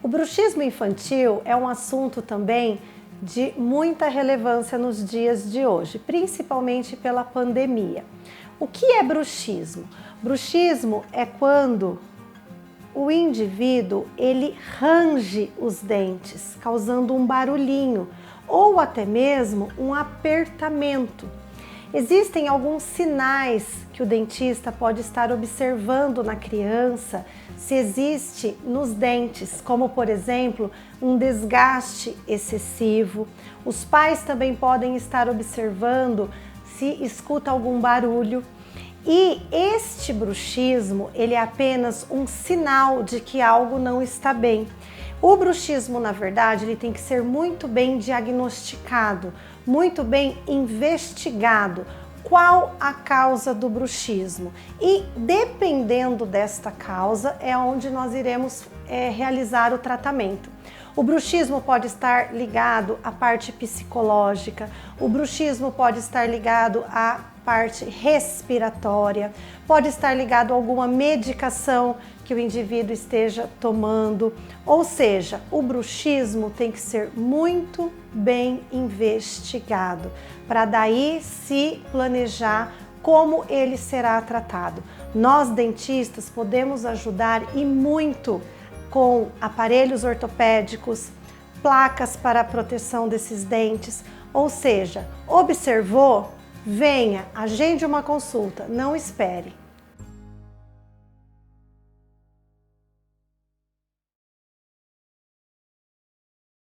O bruxismo infantil é um assunto também de muita relevância nos dias de hoje, principalmente pela pandemia. O que é bruxismo? Bruxismo é quando o indivíduo ele range os dentes, causando um barulhinho ou até mesmo um apertamento. Existem alguns sinais que o dentista pode estar observando na criança se existe nos dentes, como por exemplo, um desgaste excessivo. Os pais também podem estar observando se escuta algum barulho. E este bruxismo, ele é apenas um sinal de que algo não está bem. O bruxismo, na verdade, ele tem que ser muito bem diagnosticado, muito bem investigado. Qual a causa do bruxismo? E dependendo desta causa é onde nós iremos realizar o tratamento. O bruxismo pode estar ligado à parte psicológica, o bruxismo pode estar ligado à parte respiratória, pode estar ligado a alguma medicação que o indivíduo esteja tomando, ou seja, o bruxismo tem que ser muito bem investigado, para daí se planejar como ele será tratado. Nós dentistas podemos ajudar e muito com aparelhos ortopédicos, placas para a proteção desses dentes, ou seja, observou? Venha, agende uma consulta, não espere.